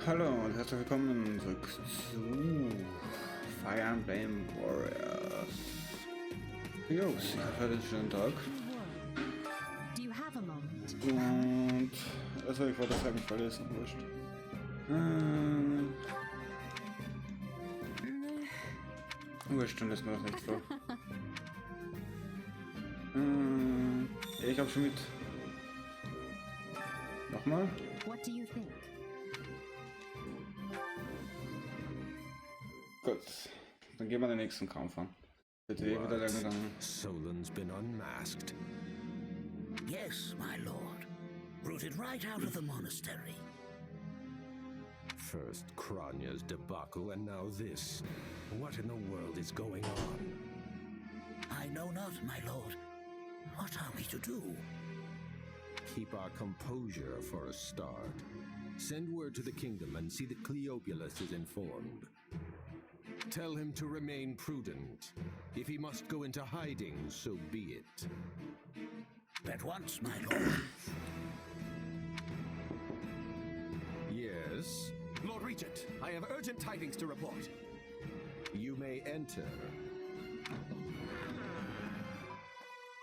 Hallo und herzlich willkommen zurück zu Fire Emblem Warriors. Jo, ich hatte einen schönen Tag. Und also ich wollte das eigentlich verlesen, wurscht. Wurscht, dann ist mir das nicht vor. Ich hab schon mit. Nochmal? Gut, dann gehen wir den nächsten Kampf an. Solon's been unmasked. Yes, my lord. Rooted right out of the monastery. First Kranya's debacle and now this. What in the world is going on? I know not, my lord. What are we to do? Keep our composure for a start. Send word to the kingdom and see that Cleobulus is informed. Tell him to remain prudent. If he must go into hiding, so be it. At once, my lord. Yes? Lord Regent, I have urgent tidings to report. You may enter.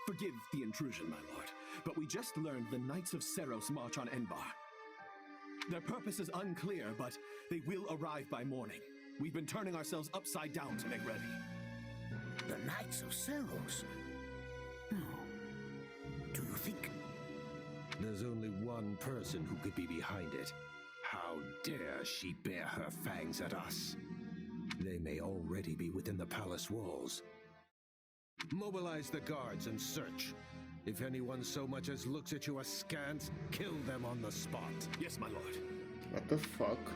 Forgive the intrusion, my lord, but we just learned the Knights of Seros march on Enbar. Their purpose is unclear, but they will arrive by morning. We've been turning ourselves upside down to make ready. The Knights of Seros? No. Do you think? There's only one person who could be behind it. How dare she bare her fangs at us? They may already be within the palace walls. Mobilize the guards and search. If anyone so much as looks at you askance, kill them on the spot. Yes, my lord. What the fuck?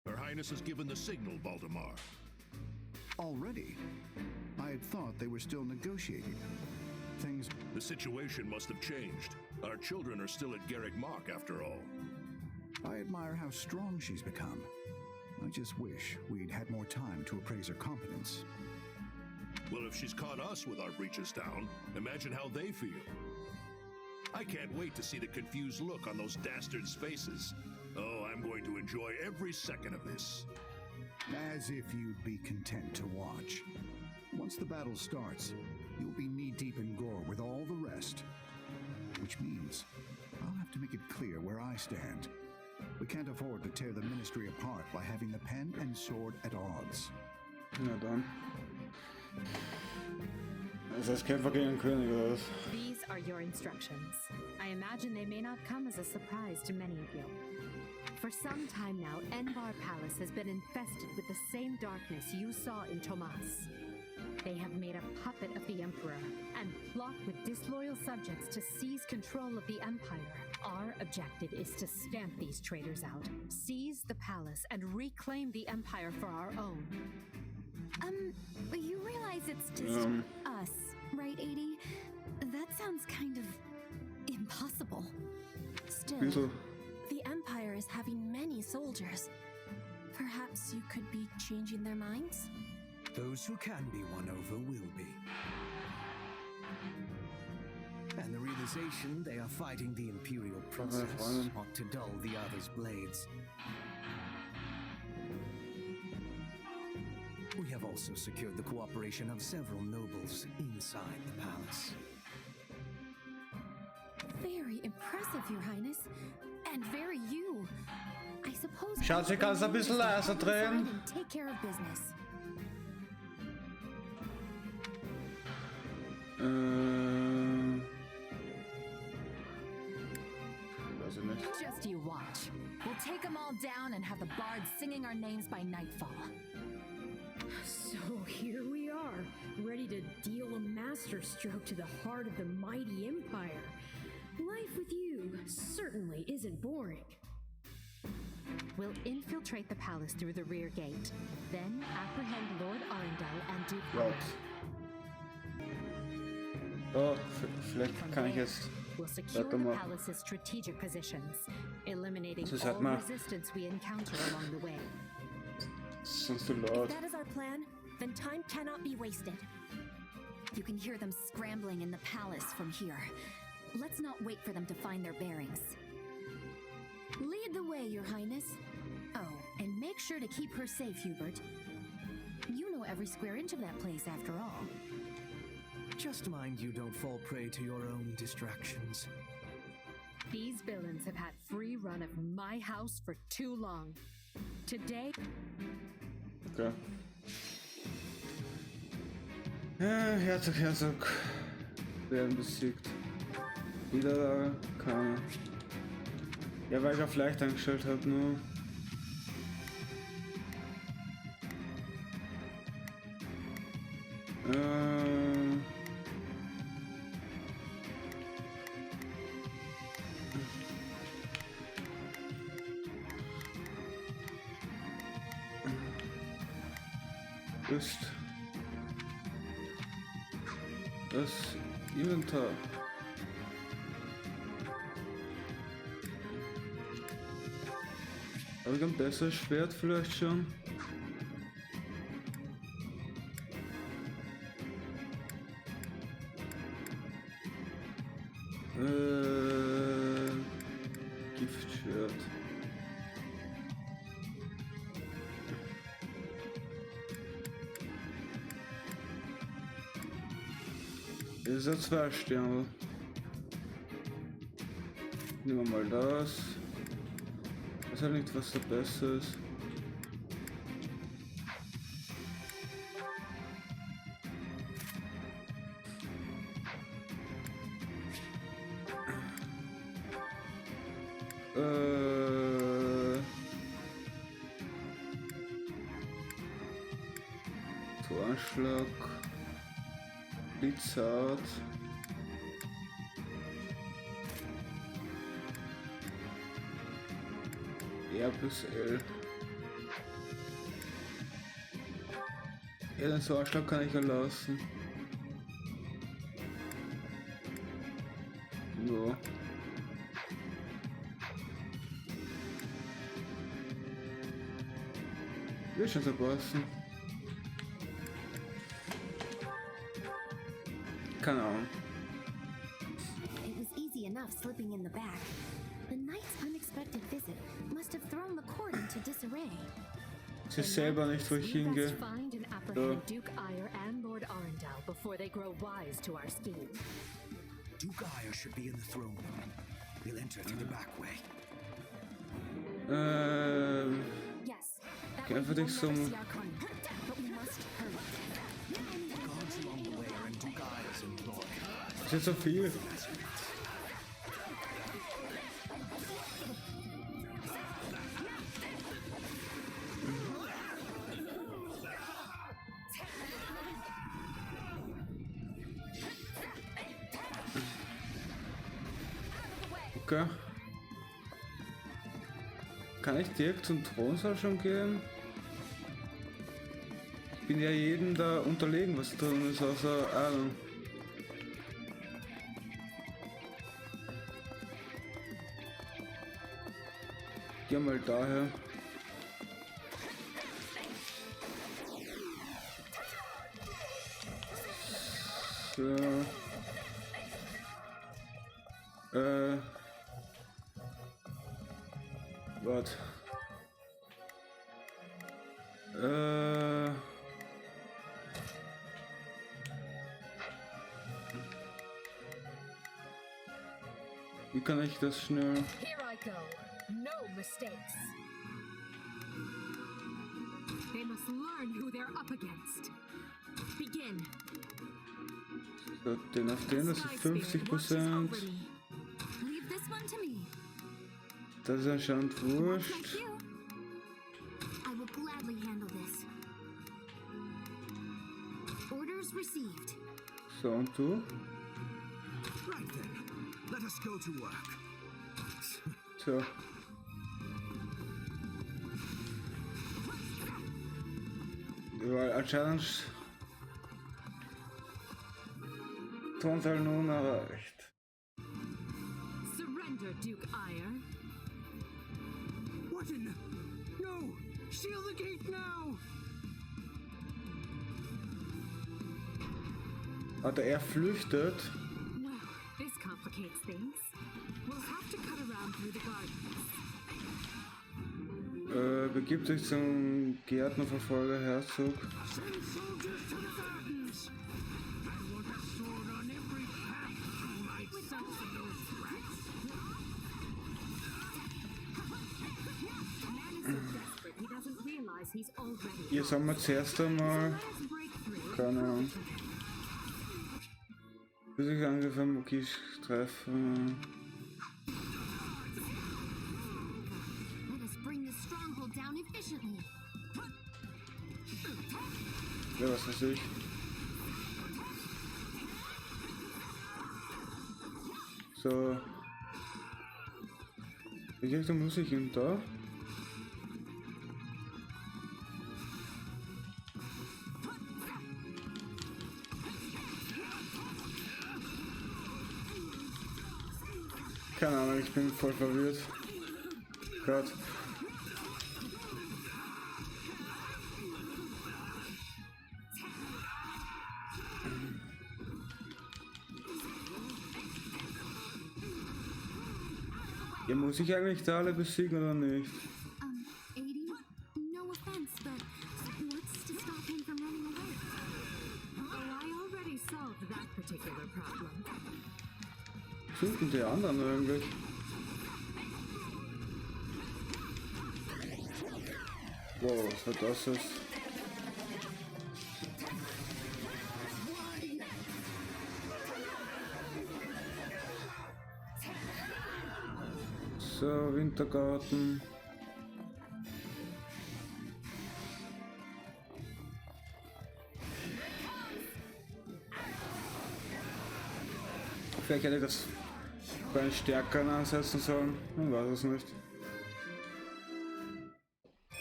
Her Highness has given the signal, Valdemar. Already? I had thought they were still negotiating. Things... The situation must have changed. Our children are still at Garrick Mach, after all. I admire how strong she's become. I just wish we'd had more time to appraise her competence. Well, if she's caught us with our breeches down, imagine how they feel. I can't wait to see the confused look on those dastards' faces. Oh, I'm going to enjoy every second of this. As if you'd be content to watch. Once the battle starts, you'll be knee-deep in gore with all the rest. Which means I'll have to make it clear where I stand. We can't afford to tear the Ministry apart by having the pen and sword at odds. Na dann. Das heißt Kämpfer gegen den König oder was? These are your instructions. I imagine they may not come as a surprise to many of you. For some time now, Enbar Palace has been infested with the same darkness you saw in Tomas. They have made a puppet of the Emperor and plot with disloyal subjects to seize control of the Empire. Our objective is to stamp these traitors out, seize the palace, and reclaim the Empire for our own. You realize it's just us, right, 80? That sounds kind of impossible. Still, Wieso? the Empire is having many soldiers. Perhaps you could be changing their minds? Those who can be won over will be. And the realization they are fighting the Imperial Princess ought to dull the others' blades. We have also secured the cooperation of several nobles inside the palace. Very impressive, Your Highness. And very you. I suppose... Schatzi, kannst du ein bisschen leiser drehen? Take care of business. Weiß ich nicht. Just you watch. We'll take them all down and have the bards singing our names by nightfall. So here we are, ready to deal a masterstroke to the heart of the mighty Empire. Life with you certainly isn't boring. We'll infiltrate the palace through the rear gate, then apprehend Lord Arundel and Duke Right. Oh, vielleicht kann ich jetzt... We'll secure the palace's strategic positions, eliminating all resistance we encounter along the way. Sonst du laut. If that is our plan, then time cannot be wasted. You can hear them scrambling in the palace from here. Let's not wait for them to find their bearings. Lead the way, Your Highness. Oh, and make sure to keep her safe, Hubert. You know every square inch of that place, after all. Just mind you don't fall prey to your own distractions. These villains have had free run of my house for too long. Today... Okay. Herzog werden besiegt. Niederlage, keine. Ja, weil ich auf leicht eingestellt habe, nur. Ist das Inventar. Habe ich ein besseres Schwert vielleicht schon? Giftschwert. Das ist ja 2 Sterne. Nehmen wir mal das. Ich weiß halt nicht, was da besser ist. Toranschlag. Blitzart. R plus L. Ja, den Sauerschlag kann ich ja lassen. Ja. Wird schon so passen. Keine Ahnung. It was easy enough slipping in the back. The knight's unexpected visit must have thrown the court into disarray. Ich weiß selber nicht, wo ich hingehe. Find and apprehend Duke Ire and Lord Arundel before they grow wise to our scheme. Duke Ire should be in the throne room. We'll enter through the back way. Yes. Okay, einfach dich so. But we must hurry. Guards along the way are in Duke Ire's employ. Das ist jetzt so viel. Okay. Kann ich direkt zum Thronsaal schon gehen? Ich bin ja jedem da unterlegen, was drin ist, außer Ahnung. Geh mal daher. So. What? Wie kann ich das schnell? Here I go. No mistakes. They must learn who they're up against. Begin. So, den auf den, das ist 50%. Leave this one to me. Das ist anscheinend wurscht. I will gladly handle this. Orders received. So, und du? Right then. Let us go to work. So. Weil anscheinend Thronsaal nun erreicht. Surrender, Duke Ire. What in the... No! Seal the gate now! Warte, er flüchtet. Well, this complicates complicates things. We'll have to cut around through the gardens. Begibt sich zum Gärtnerverfolger Herzog. Hier sollen wir zuerst einmal, keine Ahnung, physische Angriffe magisch treffen. Ja, was weiß ich. So. Welche Richtung muss ich hin? Da? Keine Ahnung, ich bin voll verwirrt. Gott. Ja, muss ich eigentlich da alle besiegen oder nicht? Adi, no offense, but what's to stop him from running away? Oh, I already solved that particular problem. Suchen die anderen irgendwie? Wow, was war das jetzt? So, Wintergarten. Vielleicht hätte ich das bei einem stärkeren ansetzen sollen. Ich weiß es nicht.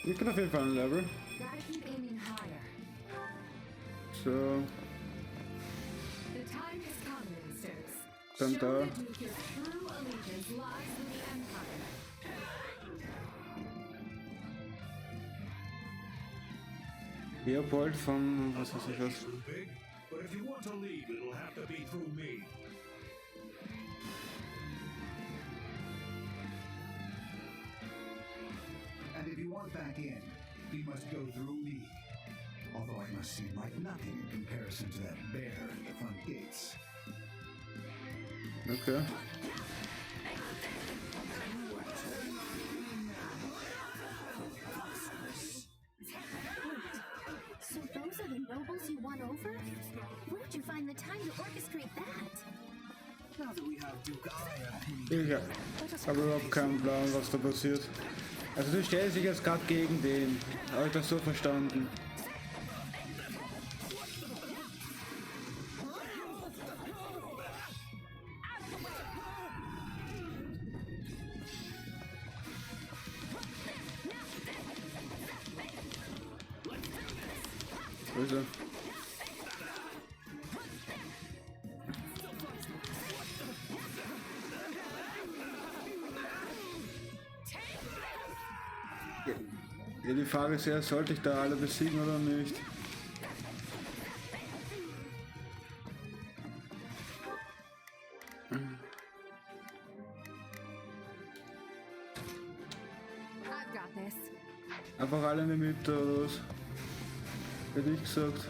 Ich bin auf jeden Fall ein Level. So. Dann da. Leopold von was weiß ich was. And if you want back in, you must go through me. Although I must seem like nothing in comparison to that bear at the front gates. Okay. So those are the nobles you won over? Where did you find the time to orchestrate that? Now that we have Duke Ich habe überhaupt keinen Plan, was da passiert. Also du stellst dich jetzt gerade gegen den. Habe ich das so verstanden? Wo ist er? Ja, die Frage ist ja, sollte ich da alle besiegen oder nicht? Einfach alle in die Mitte oder was? Hätte ich gesagt.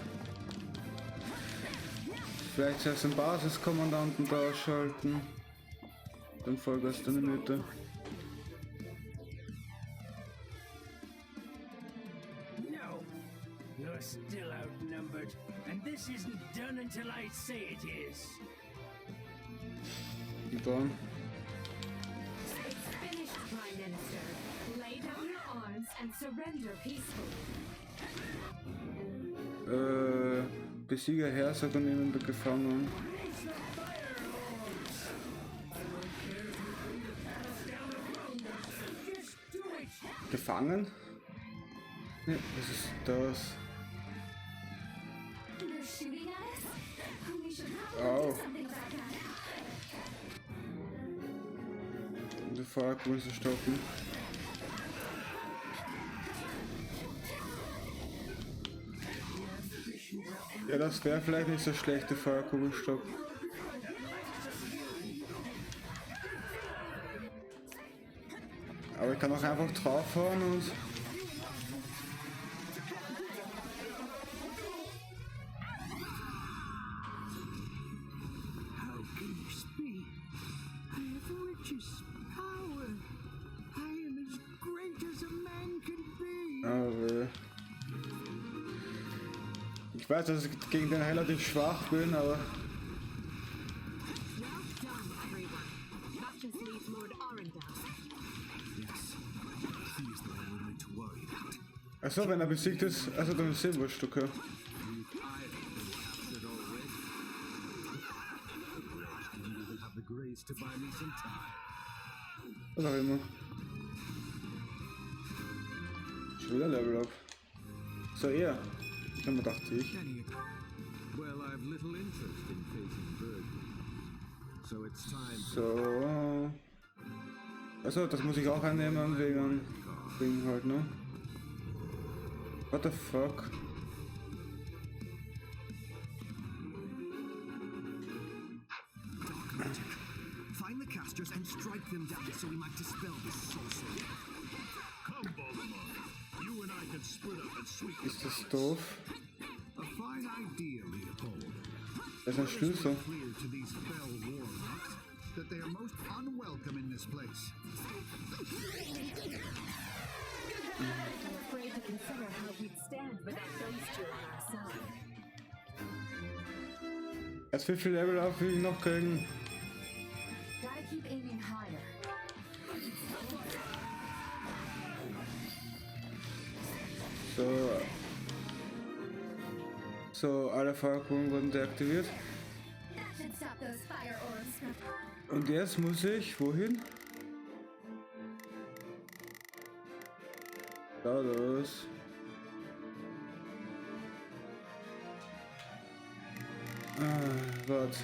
Vielleicht zuerst den Basiskommandanten da ausschalten. Dann Vollgas in die Mitte. You're still outnumbered, and this isn't done until I say it is. Und dann. It's finished, Prime Minister. Lay down your arms and surrender peacefully. Besieger Herzog und nehmen wir gefangen. Gefangen? Ne, was ist das? Au. Um die Fahrkugel zu stoppen. Ja, das wäre vielleicht nicht so schlecht, die Fahrkugel stoppen. Aber ich kann auch einfach draufhauen und... How can you speak? I have riches, power. I am as great as a man can be. Aber... Ich weiß, dass ich gegen den relativ schwach bin, aber... Achso, wenn er besiegt ist, also dann ist es wurscht, okay. Was auch immer. Schon wieder Level Up. So, er. Ich hab mir gedacht, ich. So. Also, das muss ich auch einnehmen wegen halt, ne? What the fuck? Find the casters and strike them down so we might dispel this sorcery. Come, Voldemort. You and I can split up and sweep the Ist das doof? A fine idea, Leopold. Das ist ein Schlüssel. Clear to these fell warlocks that they are most unwelcome in this place. I'm afraid to consider how we'd stand without those two on our side. Erst wie viel Level Up will ich noch kriegen? Gotta keep aiming higher. So. So, alle Feuerkugeln wurden deaktiviert. That should stop those fire orbs from... Und jetzt muss ich wohin? Da los. Warte.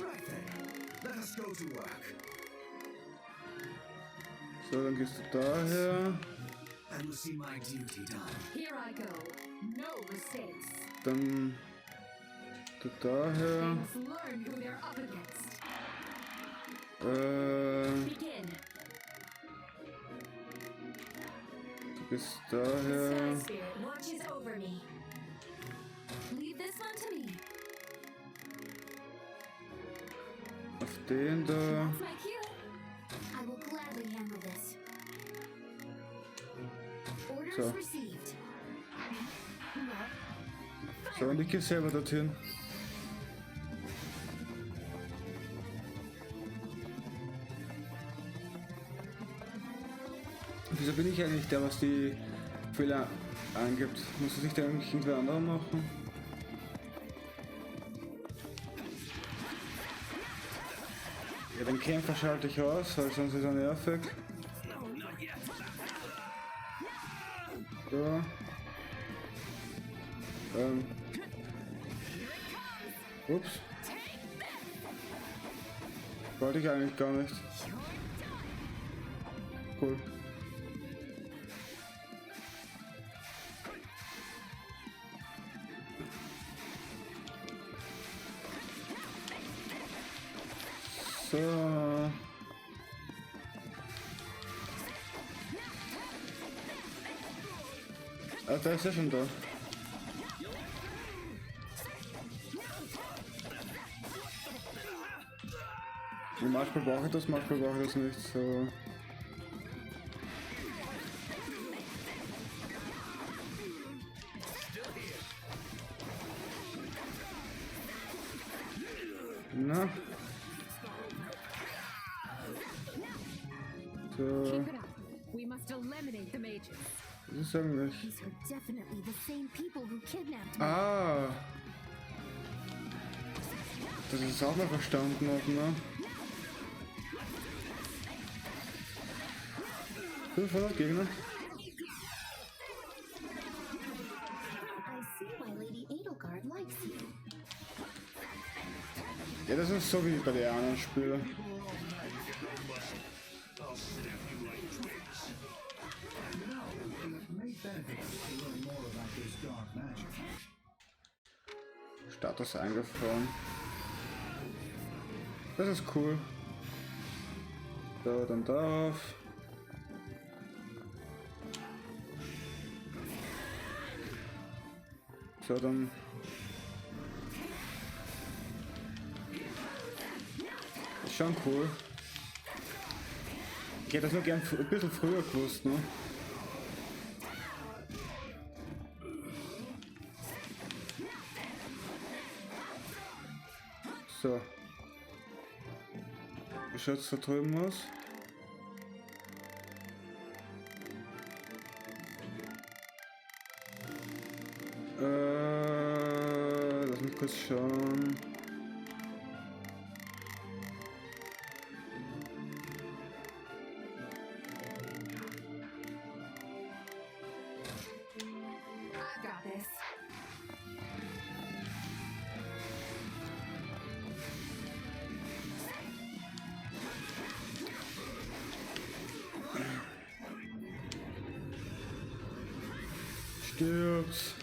Right then. Let us go to work. So, dann gehst du daher. I will see my duty done. Here I go. No mistakes. Dann du daher. They must learn who they're up against. Begin. Du gehst daher. Sky Spirit watches over me. Leave this one to me. Auf den da. That's my cue. I will gladly handle this. Orders So. received. So, und ich geh selber dorthin. Wieso bin ich eigentlich der, was die Fehler angibt? Muss es sich da eigentlich irgendwer anderer machen? Ja, den Kämpfer schalte ich aus, weil sonst ist er nervig. So. Ups. Wollte ich eigentlich gar nicht. Cool. So. Ah, da ist er schon da. Manchmal brauche ich das, manchmal brauche ich das nicht. So. Na. So. Keep it up. We must eliminate the mages. Was ist eigentlich? These are definitely the same people who kidnapped me. Ah. Das ist auch mal verstanden habe, ne? 500 Gegner. I see why Lady Edelgard likes you. Ja, das ist so wie bei den anderen Spielen. Status eingefroren. Das ist cool. So, dann darauf. So, dann. Ist schon cool. Ich hätte das nur gern ein bisschen früher gewusst, ne? So. Wie schaut's da drüben aus? Lass mich kurz schauen. I've got this. Stirb's.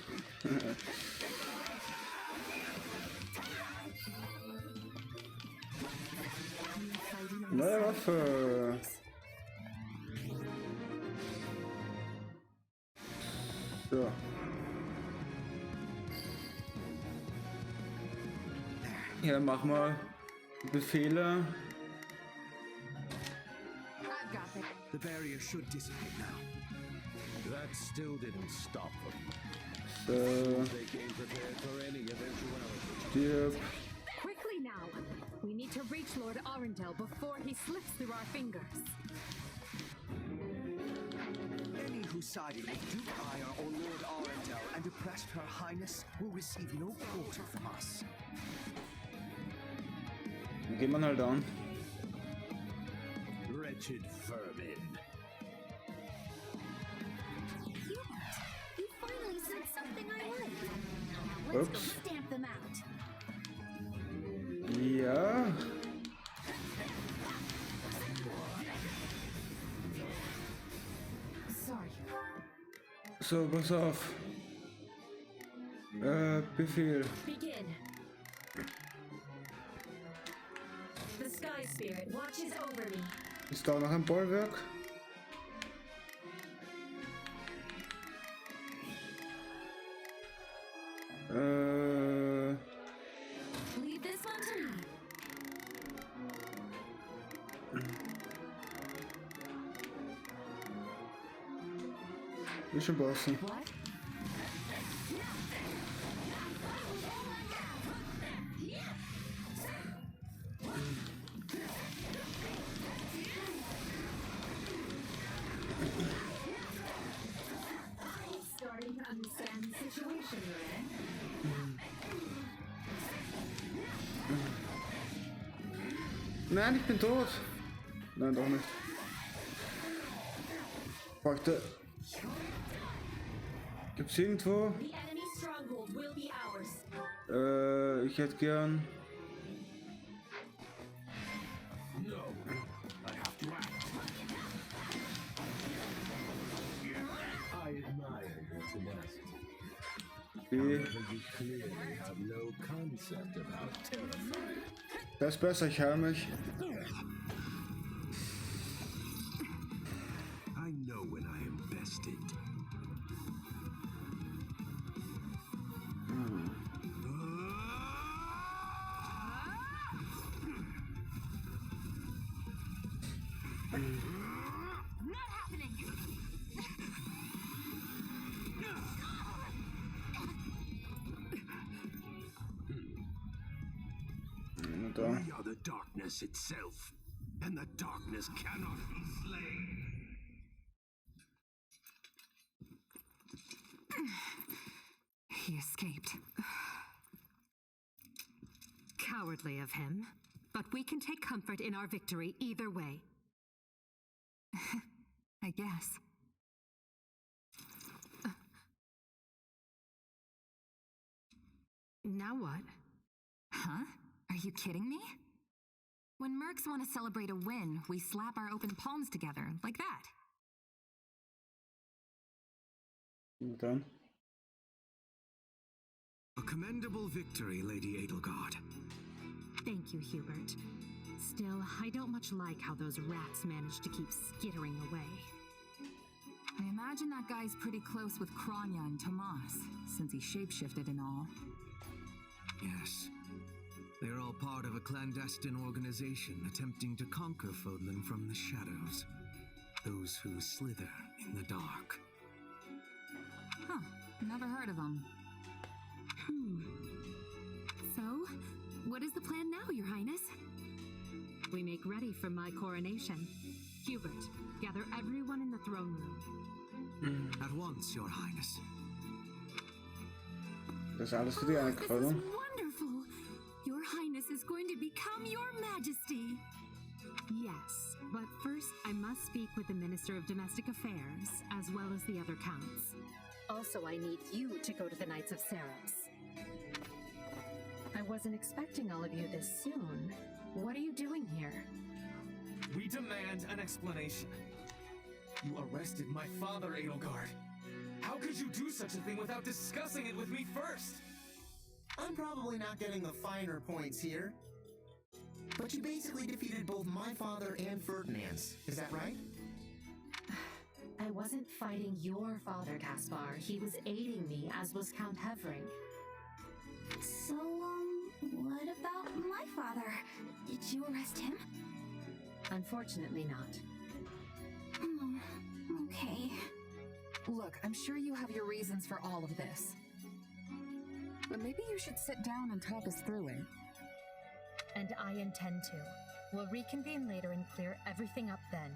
Neue Waffe. So. Ja, dann machen wir Befehle. I've got this. The barrier should dissipate now. That still didn't stop them. So. They came prepared for any eventuality. Stirb. Quickly now! We need to reach Lord Arundel before he slips through our fingers. Any who sided with Duke Ire or Lord Arundel and oppressed Her Highness will receive no quarter from us. Dann geht man halt an. Wretched vermin. You finally said something I like. Now let's go Oops. stamp them out. Ja. Sorry. So, pass auf. Befehl. Begin. The Sky Spirit watches over me. Ist da noch ein Bollwerk? Leave this one to me. Ist schon passen. What? Starting to understand the situation you're in. Nein, ich bin tot. Nein, doch nicht. Warte. Gibt's irgendwo? The enemy stronghold will be ours. Ich hätte gern. No, I have to act. I admire your tenacity. B. However, you clearly have no concept of how terrifying. Das ist besser, ich heil mich. I know when I am bested. Not happening. Na da. We are the darkness itself, and the darkness cannot be slain. He escaped. Cowardly of him, but we can take comfort in our victory either way. I guess. Now what? Huh? Are you kidding me? When mercs want to celebrate a win, we slap our open palms together, like that. Und dann. A commendable victory, Lady Edelgard. Thank you, Hubert. Still, I don't much like how those rats managed to keep skittering away. I imagine that guy's pretty close with Kranya and Tomas, since he shapeshifted and all. Yes. They're all part of a clandestine organization attempting to conquer Fodlan from the shadows. Those who slither in the dark. Huh. Never heard of them. So, what is the plan now, Your Highness? We make ready for my coronation. Hubert, gather everyone in the throne room. At once, Your Highness. Das ist alles für die eine This Krönung. is wonderful! Your Highness is going to become your Majesty! Yes, but first I must speak with the Minister of Domestic Affairs, as well as the other counts. Also, I need you to go to the Knights of Seros. I wasn't expecting all of you this soon. What are you doing here? We demand an explanation. You arrested my father, Edelgard. How could you do such a thing without discussing it with me first? I'm probably not getting the finer points here. But you basically defeated both my father and Ferdinand's. Is that right? I wasn't fighting your father, Caspar. He was aiding me, as was Count Hevering. So, what about my father? Did you arrest him? Unfortunately not. Okay. Look, I'm sure you have your reasons for all of this. But maybe you should sit down and talk us through it. And I intend to. We'll reconvene later and clear everything up then.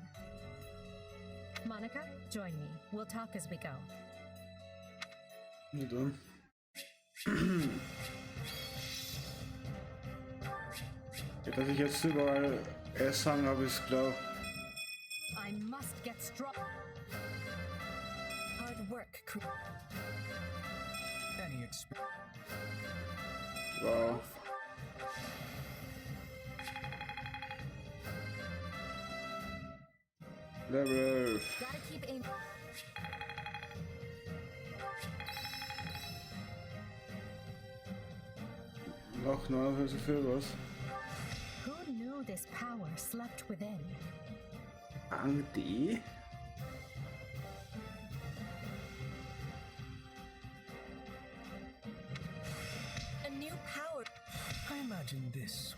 Monica, join me. We'll talk as we go. Na dann. Ja, dass ich jetzt überall S sagen habe, ist klar. I must get strong. Hard work. Any experience? Wow. Level. Gotta keep aim. Noch 49 für was? Who knew this power slept within? Andy? A new power. I imagine this.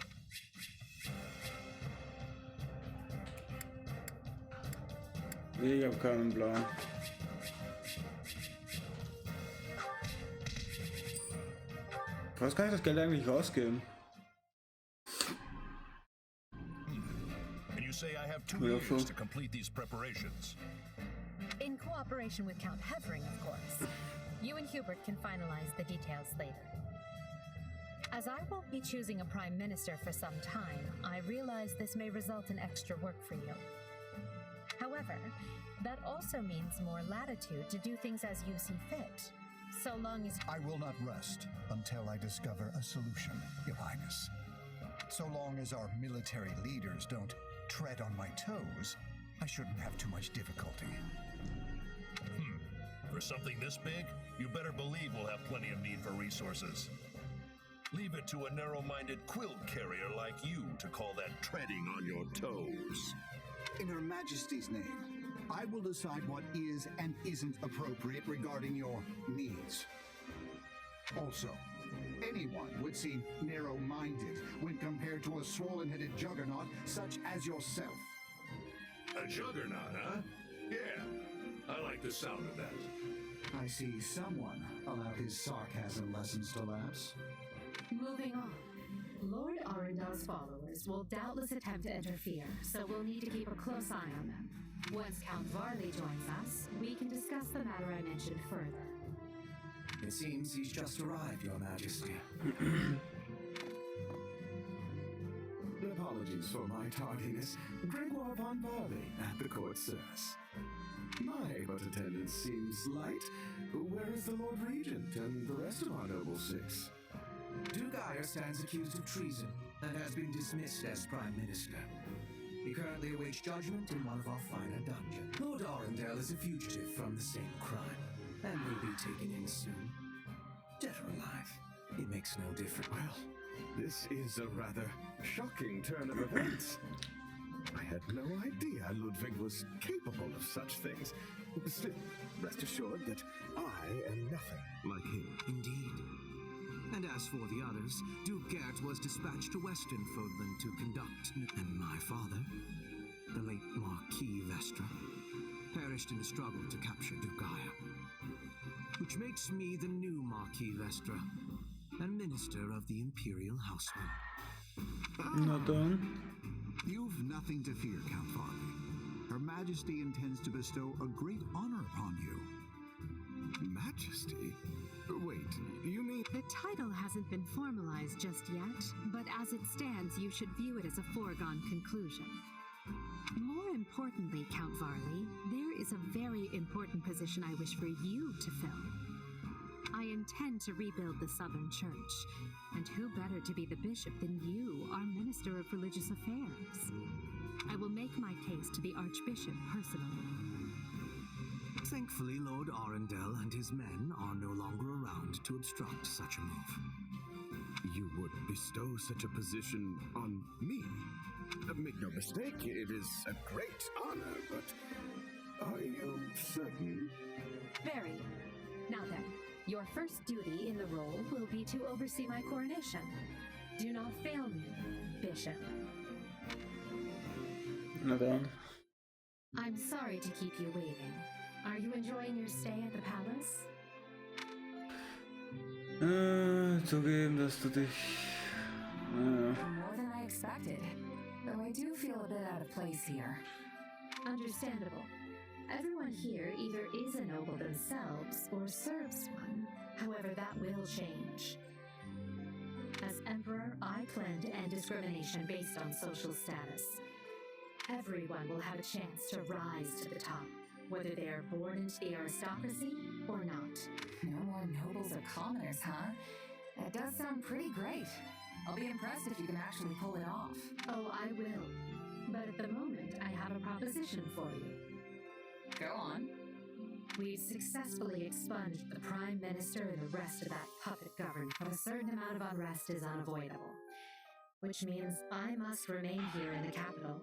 Ich hab keinen Plan. Was kann ich das Geld eigentlich rausgeben? And you say I have 2 Yeah, years sure. to complete these preparations. In cooperation with Count Hevering, of course. You and Hubert can finalize the details later. As I won't be choosing a prime minister for some time, I realize this may result in extra work for you. However, that also means more latitude to do things as you see fit, so long as... I will not rest until I discover a solution, Your Highness. So long as our military leaders don't tread on my toes, I shouldn't have too much difficulty. For something this big, you better believe we'll have plenty of need for resources. Leave it to a narrow-minded quill carrier like you to call that treading on your toes. In Her Majesty's name, I will decide what is and isn't appropriate regarding your needs. Also, anyone would seem narrow-minded when compared to a swollen-headed juggernaut such as yourself. A juggernaut, huh? Yeah, I like the sound of that. I see someone allowed his sarcasm lessons to lapse. Moving on. Lord Arundel's followers will doubtless attempt to interfere, so we'll need to keep a close eye on them. Once Count Varley joins us, we can discuss the matter I mentioned further. It seems he's just arrived, Your Majesty. Apologies for my tardiness. Gregoire von Barley at the court service. My but attendance seems light. Where is the Lord Regent and the rest of our noble six? Dugire stands accused of treason and has been dismissed as Prime Minister. He currently awaits judgment in one of our finer dungeons. Lord Arundel is a fugitive from the same crime and will be taken in soon. Dead or alive, it makes no difference. Well, This is a rather shocking turn of events. I had no idea Ludwig was capable of such things. Still, rest assured that I am nothing like him. Indeed. And as for the others, Duke Gert was dispatched to Western Fodland to conduct, and my father, the late Marquis Vestra, perished in the struggle to capture Dugaya. Which makes me the new Marquis Vestra, and Minister of the Imperial Household. Not done. You've nothing to fear, Count Farley. Her Majesty intends to bestow a great honor upon you. Majesty? Wait, you mean... The title hasn't been formalized just yet, but as it stands, you should view it as a foregone conclusion. More importantly, Count Varley, there is a very important position I wish for you to fill. I intend to rebuild the Southern Church, and who better to be the bishop than you, our Minister of Religious Affairs? I will make my case to the Archbishop personally. Thankfully, Lord Arundel and his men are no longer around to obstruct such a move. You would bestow such a position on me? Make no mistake, it is a great honor, but are you certain? Very. Now then, your first duty in the role will be to oversee my coronation. Do not fail me, Bishop. Not done. I'm sorry to keep you waiting. Are you enjoying your stay at the palace? Zugeben, dass du dich... More than I expected. Though I do feel a bit out of place here. Understandable. Everyone here either is a noble themselves or serves one. However, that will change. As Emperor, I plan to end discrimination based on social status. Everyone will have a chance to rise to the top, whether they are born into the aristocracy or not. No more nobles or commoners, huh? That does sound pretty great. I'll be impressed if you can actually pull it off. Oh, I will. But at the moment, I have a proposition for you. Go on. We've successfully expunged the Prime Minister and the rest of that puppet government, but a certain amount of unrest is unavoidable. Which means I must remain here in the capital.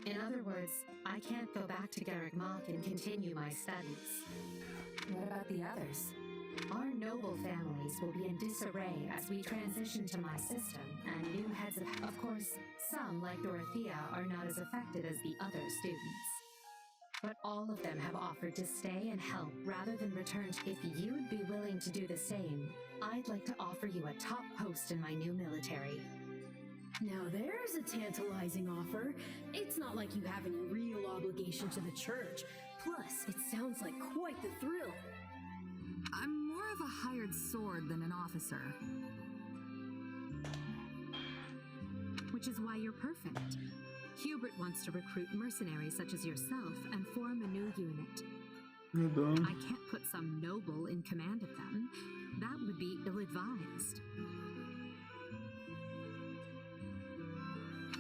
In other words, I can't go back to Garrick Mach and continue my studies. What about the others? Our noble families will be in disarray as we transition to my system, and new heads of course, some, like Dorothea, are not as affected as the other students. But all of them have offered to stay and help rather than return. If you'd be willing to do the same, I'd like to offer you a top post in my new military. Now there's a tantalizing offer. It's not like you have any real obligation to the church. Plus, it sounds like quite the thrill. I'm more of a hired sword than an officer. Which is why you're perfect. Hubert wants to recruit mercenaries such as yourself and form a new unit. I can't put some noble in command of them. That would be ill-advised.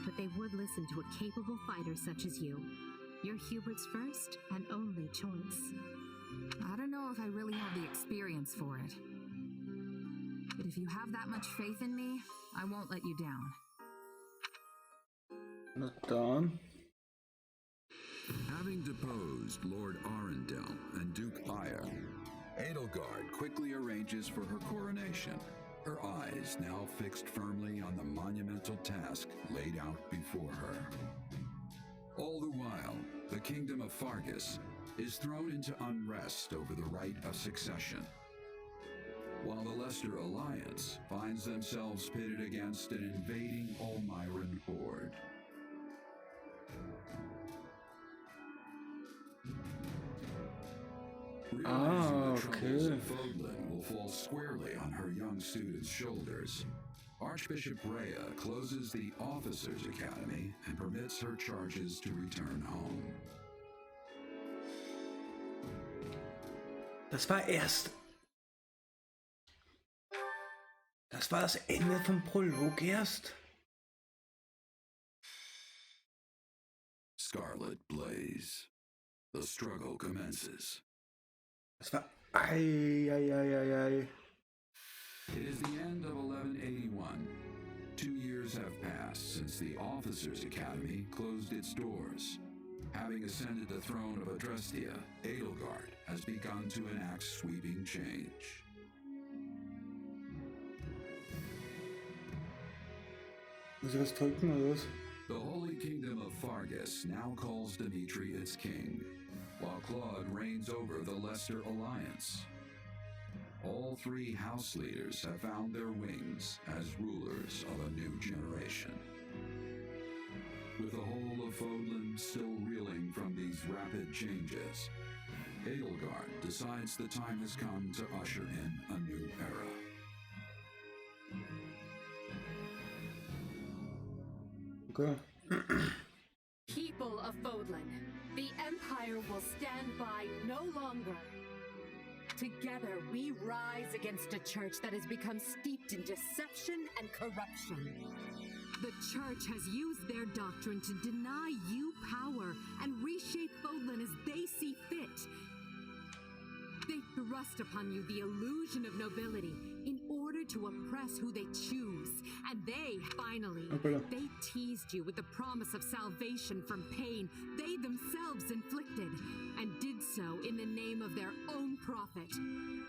But they would listen to a capable fighter such as you. You're Hubert's first and only choice. I don't know if I really have the experience for it. But if you have that much faith in me, I won't let you down. Not done. Having deposed Lord Arundel and Duke Ire, Edelgard quickly arranges for her coronation, her eyes now fixed firmly on the monumental task laid out before her. All the while, the kingdom of Fargus is thrown into unrest over the right of succession, while the Leicester Alliance finds themselves pitted against an invading Olmyran horde. Realizing the troubles of Fodlan will fall squarely on her young student's shoulders, Archbishop Rhea closes the Officers' Academy and permits her charges to return home. Das war das Ende vom Prolog erst. Scarlet Blaze. The struggle commences. Das war... Ei. It is the end of 1181. 2 years have passed since the Officers' Academy closed its doors. Having ascended the throne of Adrestia, Edelgard has begun to enact sweeping change. Muss ich was drücken oder was? The Holy Kingdom of Fargus now calls Dimitri its king, while Claude reigns over the Lesser Alliance. All 3 house leaders have found their wings as rulers of a new generation. With the whole of Fodlan still reeling from these rapid changes, Edelgard decides the time has come to usher in a new era. Okay. People of Fodlan, the Empire will stand by no longer. Together, we rise against a church that has become steeped in deception and corruption. The church has used their doctrine to deny you power and reshape Fodlan as they see fit. They thrust upon you the illusion of nobility in order to oppress who they choose. And they, finally, they teased you with the promise of salvation from pain they themselves inflicted, and did so in the name of their own profit.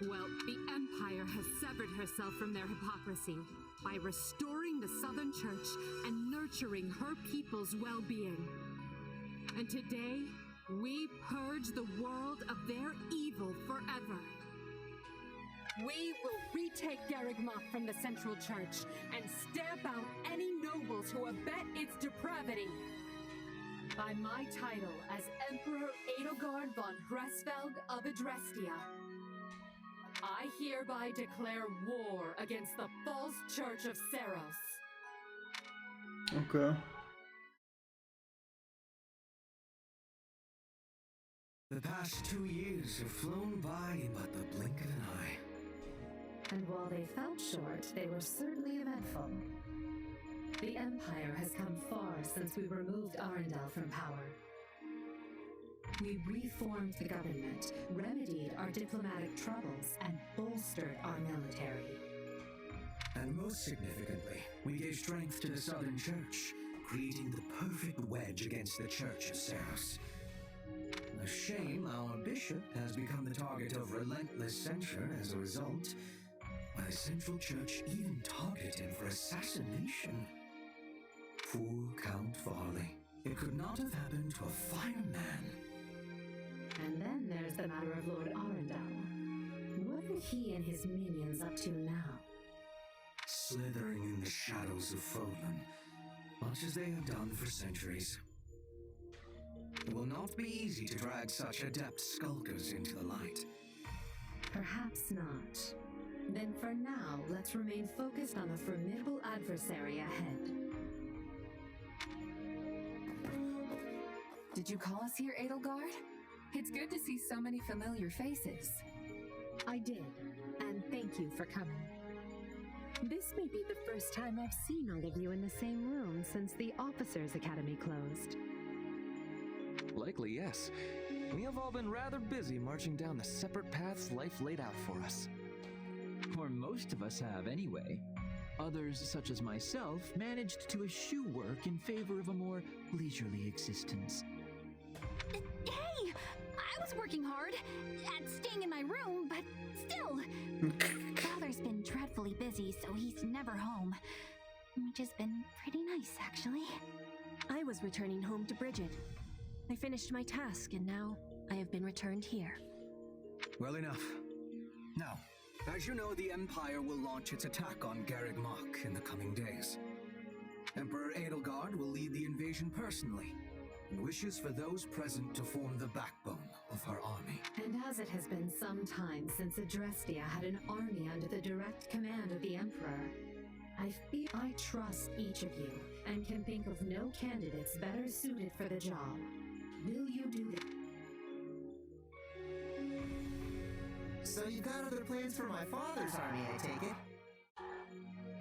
Well, the Empire has severed herself from their hypocrisy by restoring the Southern Church and nurturing her people's well-being. And today, we purge the world of their evil forever. We will retake Garrigmach from the Central Church and stamp out any nobles who abet its depravity. By my title as Emperor Edelgard von Hresvelg of Adrestia, I hereby declare war against the false Church of Seros. Okay. The past 2 years have flown by in but the blink of an eye. And while they felt short, they were certainly eventful. The Empire has come far since we removed Arendelle from power. We reformed the government, remedied our diplomatic troubles, and bolstered our military. And most significantly, we gave strength to the Southern Church, creating the perfect wedge against the Church of Seros. A shame our bishop has become the target of relentless censure as a result. Why the Central Church even targeted him for assassination. Poor Count Farley. It could not have happened to a finer man. And then there's the matter of Lord Arendelle. What are he and his minions up to now? Slithering in the shadows of Fodlan, much as they have done for centuries. It will not be easy to drag such adept skulkers into the light. Perhaps not. Then for now, let's remain focused on the formidable adversary ahead. Did you call us here, Edelgard? It's good to see so many familiar faces. I did, and thank you for coming. This may be the first time I've seen all of you in the same room since the Officers' Academy closed. Likely, yes. We have all been rather busy marching down the separate paths life laid out for us. Or most of us have, anyway. Others, such as myself, managed to eschew work in favor of a more leisurely existence. Hey! I was working hard at staying in my room, but still. Father's been dreadfully busy, so he's never home. Which has been pretty nice, actually. I was returning home to Bridget. I finished my task, and now I have been returned here. Well enough. Now, as you know, the Empire will launch its attack on Garrigmach in the coming days. Emperor Edelgard will lead the invasion personally, and wishes for those present to form the backbone of her army. And as it has been some time since Adrestia had an army under the direct command of the Emperor, I feel I trust each of you, and can think of no candidates better suited for the job. Will you do that? So you got other plans for my father's army, I take it?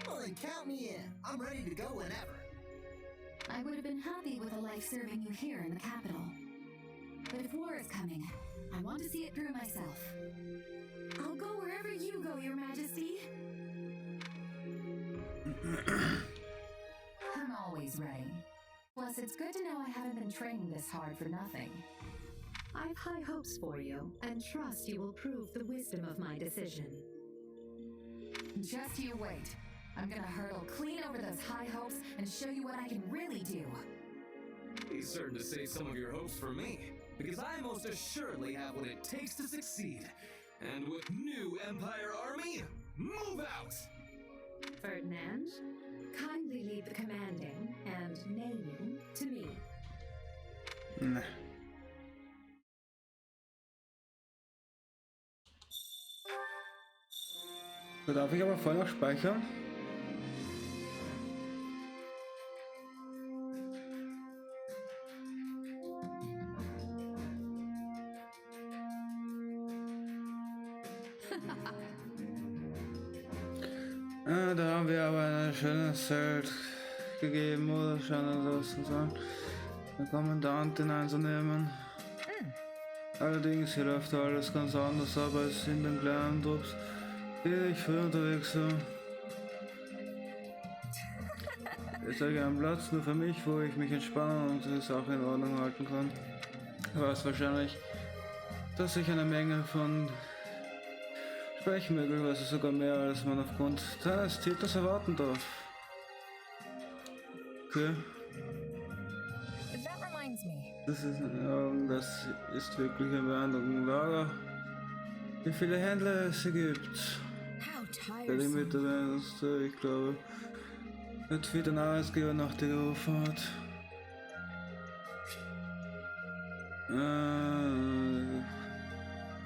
Well then count me in. I'm ready to go whenever. I would have been happy with a life serving you here in the capital. But if war is coming, I want to see it through myself. I'll go wherever you go, Your Majesty. I'm always ready. Plus, it's good to know I haven't been training this hard for nothing. I've high hopes for you, and trust you will prove the wisdom of my decision. Just you wait. I'm gonna hurtle clean over those high hopes and show you what I can really do. Be certain to save some of your hopes for me, because I most assuredly have what it takes to succeed. And with new Empire Army, move out! Ferdinand, kindly leave the commanding and naming to me. Ne. So, darf ich aber vorher noch speichern? Da haben wir aber ein schönes Zelt gegeben, oder schon sozusagen den Kommandantin einzunehmen. Allerdings hier läuft alles ganz anders ab als in den kleinen Trupps, die ich früher unterwegs war. Jetzt habe ich einen Platz nur für mich, wo ich mich entspannen und die Sache in Ordnung halten kann. Du weißt wahrscheinlich, dass ich eine Menge von möglicherweise sogar mehr als man aufgrund deines Titels erwarten darf. Okay. That reminds me. Das ist wirklich ein beeindruckendes Lager. Wie viele Händler es hier gibt. Der Limit erwähnst, ich glaube, wird wieder ein Arbeitsgeber nach der Gerufen hat.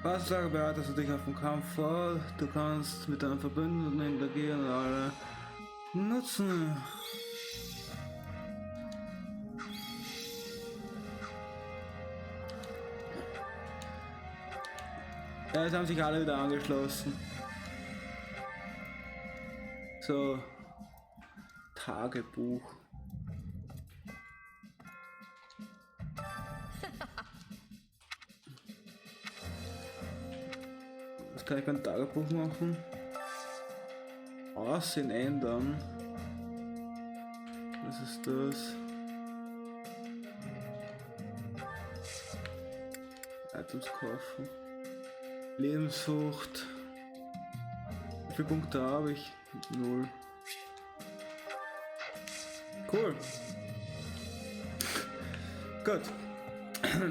Basslager bereitest du dich auf den Kampf vor, du kannst mit deinen Verbündeten interagieren und alle nutzen. Ja, jetzt haben sich alle wieder angeschlossen. So, Tagebuch. Was kann ich beim Tagebuch machen? Aussehen ändern. Was ist das? Items kaufen. Lebenssucht. Wie viele Punkte habe ich? 0. Cool. Gut.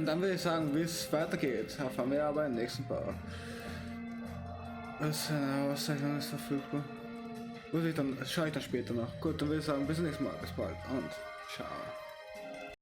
Dann würde ich sagen, wie es weitergeht, erfahren wir aber im nächsten Part. Was für eine Auszeichnung ist verfügbar? Schaue ich dann später nach. Gut, dann würde ich sagen, bis zum nächsten Mal. Bis bald und ciao.